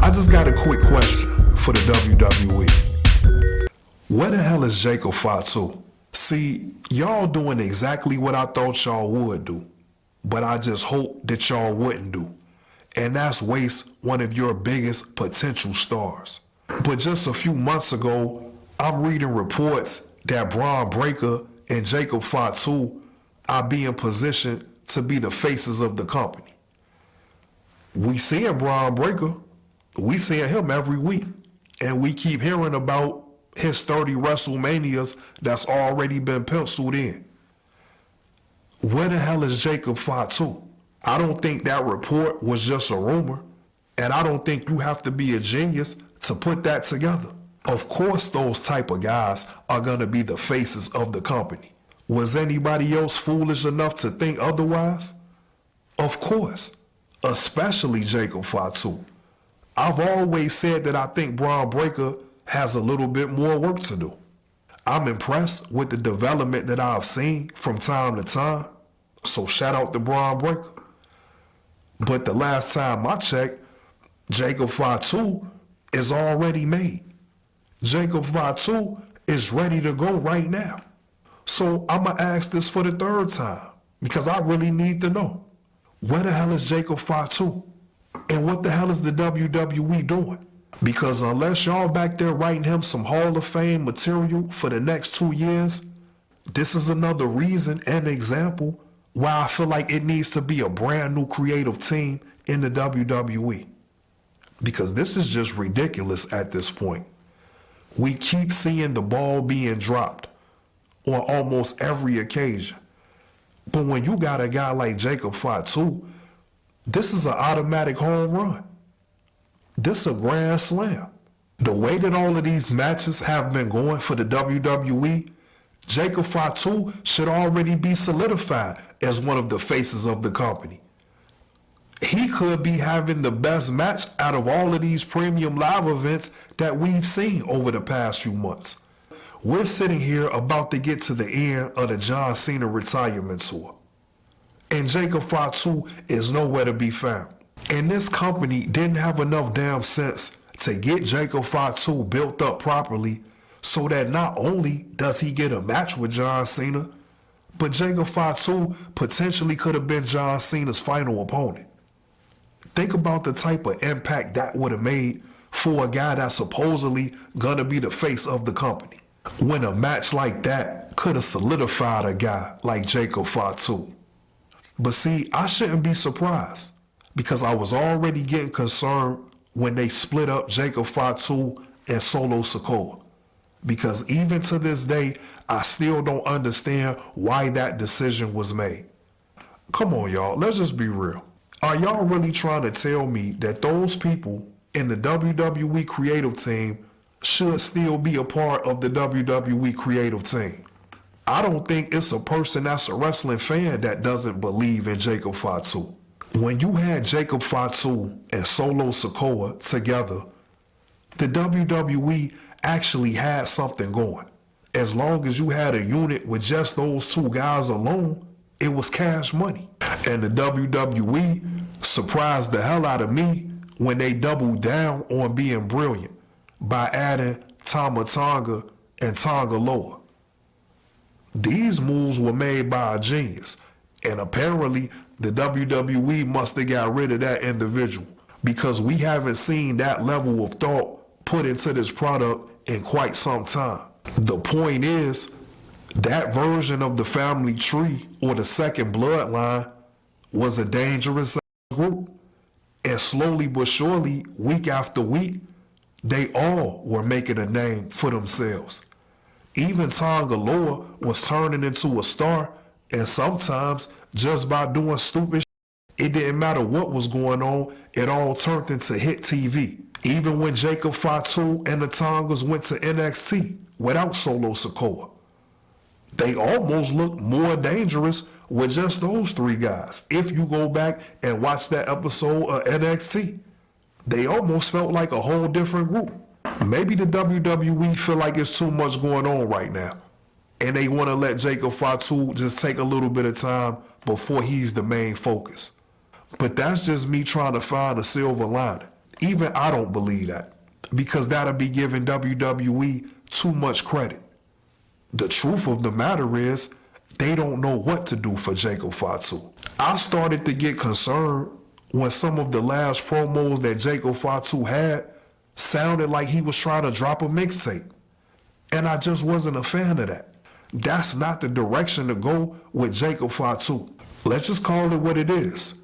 I just got a quick question for the WWE. Where the hell is Jacob Fatu? See, y'all doing exactly what I thought y'all would do, but I just hope that y'all wouldn't do. And that's waste one of your biggest potential stars. But just a few months ago, I'm reading reports that Bron Breakker and Jacob Fatu are being positioned to be the faces of the company. We seeing Bron Breakker, we seeing him every week, and we keep hearing about his 30 WrestleManias that's already been penciled in. Where the hell is Jacob Fatu? I don't think that report was just a rumor, and I don't think you have to be a genius to put that together. Of course those type of guys are gonna be the faces of the company. Was anybody else foolish enough to think otherwise? Of course, especially Jacob Fatu. I've always said that I think Bron Breakker has a little bit more work to do. I'm impressed with the development that I've seen from time to time, so shout out to Bron Breakker. But the last time I checked, Jacob Fatu is already made. Jacob Fatu is ready to go right now. So I'ma ask this for the third time, because I really need to know. Where the hell is Jacob Fatu? And what the hell is the WWE doing? Because unless y'all back there writing him some Hall of Fame material for the next 2 years, this is another reason and example why I feel like it needs to be a brand new creative team in the WWE. Because this is just ridiculous at this point. We keep seeing the ball being dropped on almost every occasion. But when you got a guy like Jacob Fatu, this is an automatic home run. This is a grand slam. The way that all of these matches have been going for the WWE, Jacob Fatu should already be solidified as one of the faces of the company. He could be having the best match out of all of these premium live events that we've seen over the past few months. We're sitting here about to get to the end of the John Cena retirement tour, and Jacob Fatu is nowhere to be found. And this company didn't have enough damn sense to get Jacob Fatu built up properly so that not only does he get a match with John Cena, but Jacob Fatu potentially could have been John Cena's final opponent. Think about the type of impact that would have made for a guy that's supposedly gonna be the face of the company, when a match like that could have solidified a guy like Jacob Fatu. But see, I shouldn't be surprised, because I was already getting concerned when they split up Jacob Fatu and Solo Sikoa. Because even to this day, I still don't understand why that decision was made. Come on, y'all, let's just be real. Are y'all really trying to tell me that those people in the WWE creative team should still be a part of the WWE creative team? I don't think it's a person that's a wrestling fan that doesn't believe in Jacob Fatu. When you had Jacob Fatu and Solo Sikoa together, the WWE actually had something going. As long as you had a unit with just those two guys alone, it was cash money. And the WWE surprised the hell out of me when they doubled down on being brilliant by adding Tama Tonga and Tonga Loa. These moves were made by a genius, and apparently the WWE must have got rid of that individual, because we haven't seen that level of thought put into this product in quite some time. The point is, that version of the family tree or the second bloodline was a dangerous group. And slowly but surely, week after week, they all were making a name for themselves. Even Tonga Loa was turning into a star, and sometimes just by doing stupid shit, it didn't matter what was going on, it all turned into hit TV. Even when Jacob Fatu and the Tongas went to NXT without Solo Sikoa, they almost looked more dangerous with just those three guys. If you go back and watch that episode of NXT, they almost felt like a whole different group. Maybe the WWE feel like it's too much going on right now, and they want to let Jacob Fatu just take a little bit of time before he's the main focus. But that's just me trying to find a silver lining. Even I don't believe that, because that'll be giving WWE too much credit. The truth of the matter is, they don't know what to do for Jacob Fatu. I started to get concerned when some of the last promos that Jacob Fatu had sounded like he was trying to drop a mixtape. And I just wasn't a fan of that. That's not the direction to go with Jacob Fatu. Let's just call it what it is.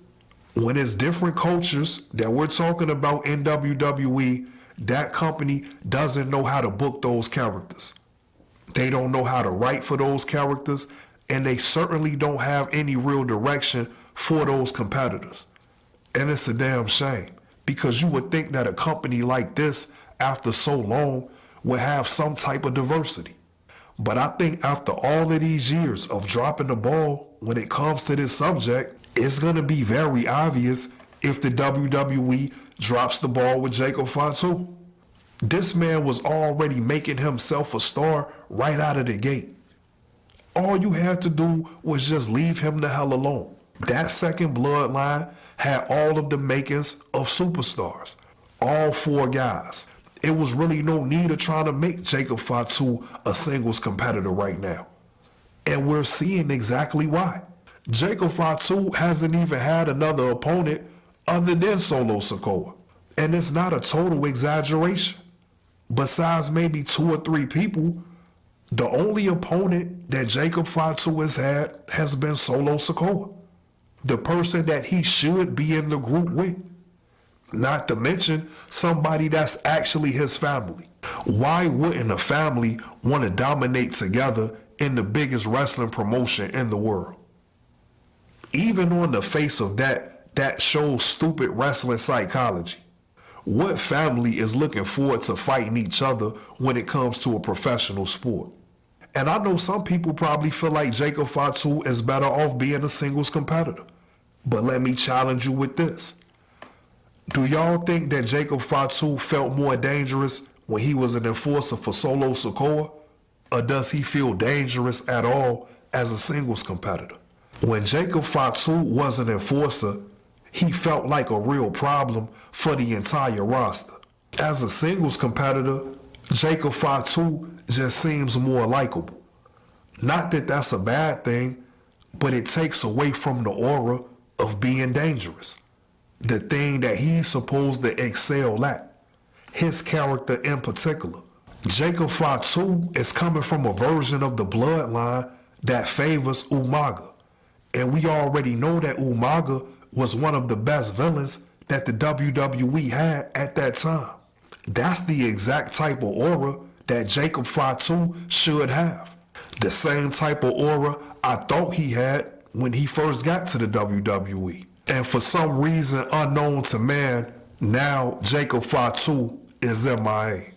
When it's different cultures that we're talking about in WWE, that company doesn't know how to book those characters. They don't know how to write for those characters, and they certainly don't have any real direction for those competitors. And it's a damn shame, because you would think that a company like this, after so long, would have some type of diversity. But I think after all of these years of dropping the ball when it comes to this subject, it's going to be very obvious if the WWE drops the ball with Jacob Fatu. This man was already making himself a star right out of the gate. All you had to do was just leave him the hell alone. That second bloodline had all of the makings of superstars. All four guys. It was really no need of trying to make Jacob Fatu a singles competitor right now. And we're seeing exactly why. Jacob Fatu hasn't even had another opponent other than Solo Sikoa. And it's not a total exaggeration. Besides maybe 2 or 3 people, the only opponent that Jacob Fatu has had has been Solo Sikoa, the person that he should be in the group with. Not to mention somebody that's actually his family. Why wouldn't a family want to dominate together in the biggest wrestling promotion in the world? Even on the face of that shows stupid wrestling psychology. What family is looking forward to fighting each other when it comes to a professional sport? And I know some people probably feel like Jacob Fatu is better off being a singles competitor. But let me challenge you with this. Do y'all think that Jacob Fatu felt more dangerous when he was an enforcer for Solo Sikoa? Or does he feel dangerous at all as a singles competitor? When Jacob Fatu was an enforcer, he felt like a real problem for the entire roster. As a singles competitor, Jacob Fatu just seems more likable. Not that that's a bad thing, but it takes away from the aura of being dangerous. The thing that he's supposed to excel at. His character in particular. Jacob Fatu is coming from a version of the bloodline that favors Umaga. And we already know that Umaga was one of the best villains that the WWE had at that time. That's the exact type of aura that Jacob Fatu should have. The same type of aura I thought he had when he first got to the WWE. And for some reason unknown to man, now Jacob Fatu is MIA.